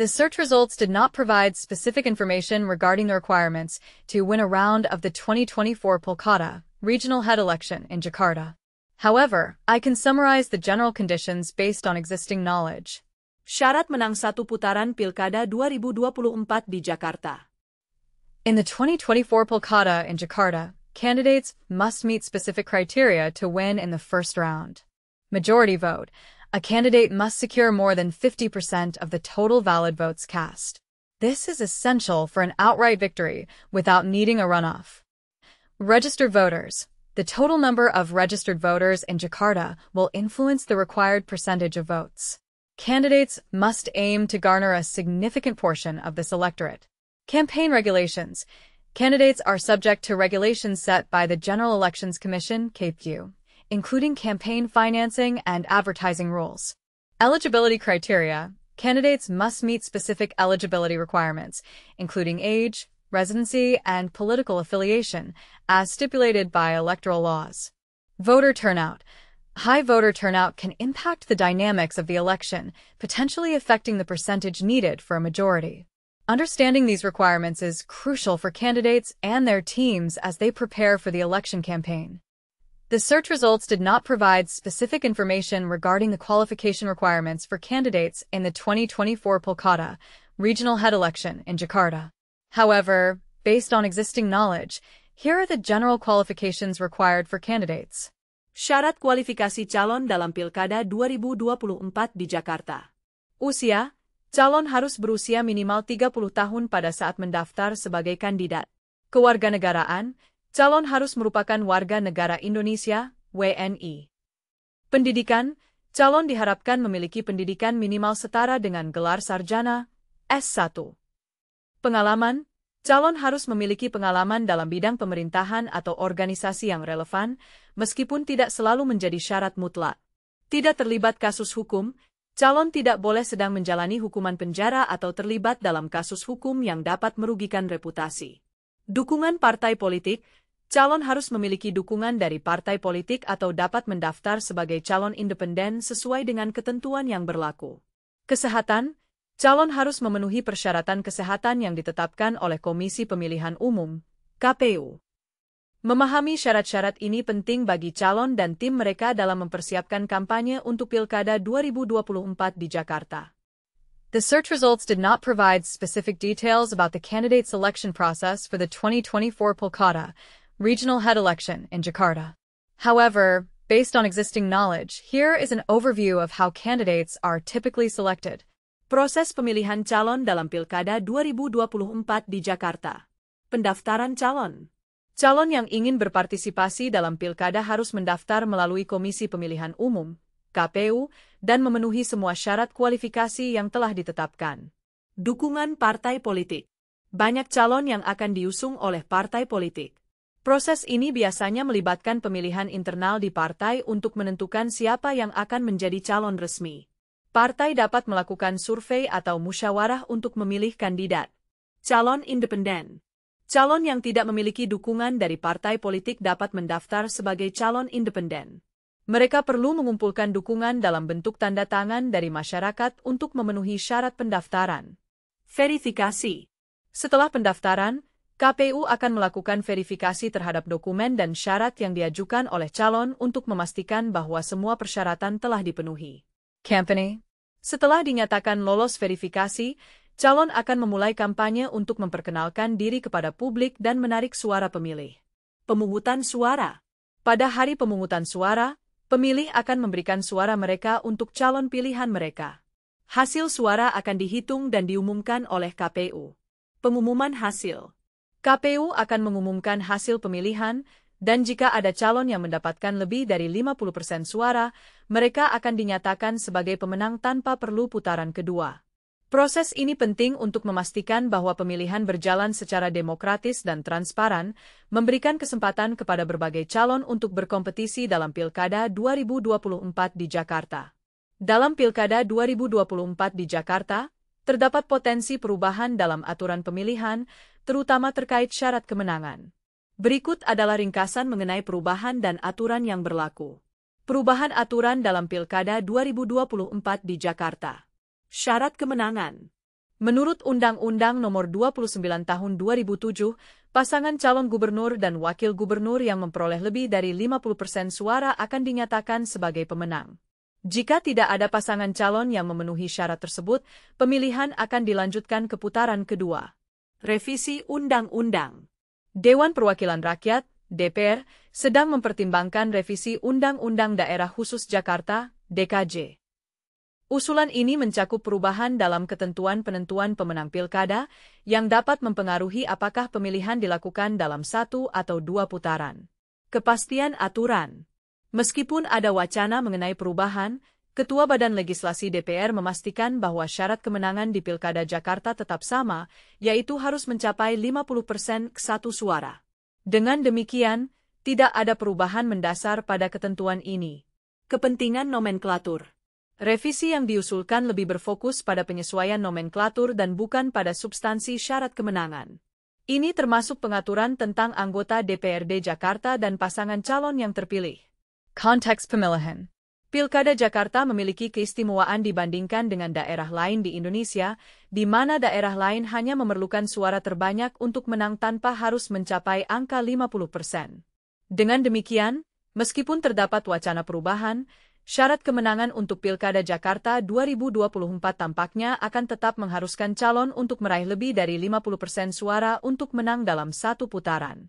The search results did not provide specific information regarding the requirements to win a round of the 2024 Pilkada regional head election in Jakarta. However, I can summarize the general conditions based on existing knowledge. Syarat menang satu putaran Pilkada 2024 di Jakarta. In the 2024 Pilkada in Jakarta, candidates must meet specific criteria to win in the first round. Majority vote. A candidate must secure more than 50% of the total valid votes cast. This is essential for an outright victory without needing a runoff. Registered voters. The total number of registered voters in Jakarta will influence the required percentage of votes. Candidates must aim to garner a significant portion of this electorate. Campaign regulations. Candidates are subject to regulations set by the General Elections Commission, KPU, including campaign financing and advertising rules. Eligibility criteria. Candidates must meet specific eligibility requirements, including age, residency, and political affiliation, as stipulated by electoral laws. Voter turnout. High voter turnout can impact the dynamics of the election, potentially affecting the percentage needed for a majority. Understanding these requirements is crucial for candidates and their teams as they prepare for the election campaign. The search results did not provide specific information regarding the qualification requirements for candidates in the 2024 Pilkada regional head election in Jakarta. However, based on existing knowledge, here are the general qualifications required for candidates. Syarat kualifikasi calon dalam Pilkada 2024 di Jakarta. Usia, calon harus berusia minimal 30 tahun pada saat mendaftar sebagai kandidat. Kewarganegaraan, calon harus merupakan warga negara Indonesia, WNI. Pendidikan, calon diharapkan memiliki pendidikan minimal setara dengan gelar sarjana, S1. Pengalaman, calon harus memiliki pengalaman dalam bidang pemerintahan atau organisasi yang relevan, meskipun tidak selalu menjadi syarat mutlak. Tidak terlibat kasus hukum, calon tidak boleh sedang menjalani hukuman penjara atau terlibat dalam kasus hukum yang dapat merugikan reputasi. Dukungan partai politik, calon harus memiliki dukungan dari partai politik atau dapat mendaftar sebagai calon independen sesuai dengan ketentuan yang berlaku. Kesehatan, calon harus memenuhi persyaratan kesehatan yang ditetapkan oleh Komisi Pemilihan Umum, KPU. Memahami syarat-syarat ini penting bagi calon dan tim mereka dalam mempersiapkan kampanye untuk Pilkada 2024 di Jakarta. The search results did not provide specific details about the candidate selection process for the 2024 Pilkada regional head election in Jakarta. However, based on existing knowledge, here is an overview of how candidates are typically selected. Proses pemilihan calon dalam Pilkada 2024 di Jakarta. Pendaftaran calon. Calon yang ingin berpartisipasi dalam Pilkada harus mendaftar melalui Komisi Pemilihan Umum, KPU, dan memenuhi semua syarat kualifikasi yang telah ditetapkan. Dukungan partai politik. Banyak calon yang akan diusung oleh partai politik. Proses ini biasanya melibatkan pemilihan internal di partai untuk menentukan siapa yang akan menjadi calon resmi. Partai dapat melakukan survei atau musyawarah untuk memilih kandidat. Calon independen. Calon yang tidak memiliki dukungan dari partai politik dapat mendaftar sebagai calon independen. Mereka perlu mengumpulkan dukungan dalam bentuk tanda tangan dari masyarakat untuk memenuhi syarat pendaftaran. Verifikasi. Setelah pendaftaran, KPU akan melakukan verifikasi terhadap dokumen dan syarat yang diajukan oleh calon untuk memastikan bahwa semua persyaratan telah dipenuhi. Kampanye. Setelah dinyatakan lolos verifikasi, calon akan memulai kampanye untuk memperkenalkan diri kepada publik dan menarik suara pemilih. Pemungutan suara. Pada hari pemungutan suara, pemilih akan memberikan suara mereka untuk calon pilihan mereka. Hasil suara akan dihitung dan diumumkan oleh KPU. Pengumuman hasil. KPU akan mengumumkan hasil pemilihan, dan jika ada calon yang mendapatkan lebih dari 50% suara, mereka akan dinyatakan sebagai pemenang tanpa perlu putaran kedua. Proses ini penting untuk memastikan bahwa pemilihan berjalan secara demokratis dan transparan, memberikan kesempatan kepada berbagai calon untuk berkompetisi dalam Pilkada 2024 di Jakarta. Dalam Pilkada 2024 di Jakarta, terdapat potensi perubahan dalam aturan pemilihan, terutama terkait syarat kemenangan. Berikut adalah ringkasan mengenai perubahan dan aturan yang berlaku. Perubahan aturan dalam Pilkada 2024 di Jakarta. Syarat kemenangan. Menurut Undang-Undang Nomor 29 Tahun 2007, pasangan calon gubernur dan wakil gubernur yang memperoleh lebih dari 50% suara akan dinyatakan sebagai pemenang. Jika tidak ada pasangan calon yang memenuhi syarat tersebut, pemilihan akan dilanjutkan ke putaran kedua. Revisi Undang-Undang. Dewan Perwakilan Rakyat, DPR, sedang mempertimbangkan revisi Undang-Undang Daerah Khusus Jakarta, DKJ. Usulan ini mencakup perubahan dalam ketentuan penentuan pemenang pilkada yang dapat mempengaruhi apakah pemilihan dilakukan dalam 1 atau 2 putaran. Kepastian aturan. Meskipun ada wacana mengenai perubahan, Ketua Badan Legislasi DPR memastikan bahwa syarat kemenangan di Pilkada Jakarta tetap sama, yaitu harus mencapai 50% ke 1 suara. Dengan demikian, tidak ada perubahan mendasar pada ketentuan ini. Kepentingan nomenklatur. Revisi yang diusulkan lebih berfokus pada penyesuaian nomenklatur dan bukan pada substansi syarat kemenangan. Ini termasuk pengaturan tentang anggota DPRD Jakarta dan pasangan calon yang terpilih. Konteks pemilihan. Pilkada Jakarta memiliki keistimewaan dibandingkan dengan daerah lain di Indonesia, di mana daerah lain hanya memerlukan suara terbanyak untuk menang tanpa harus mencapai angka 50%. Dengan demikian, meskipun terdapat wacana perubahan, syarat kemenangan untuk Pilkada Jakarta 2024 tampaknya akan tetap mengharuskan calon untuk meraih lebih dari 50% suara untuk menang dalam 1 putaran.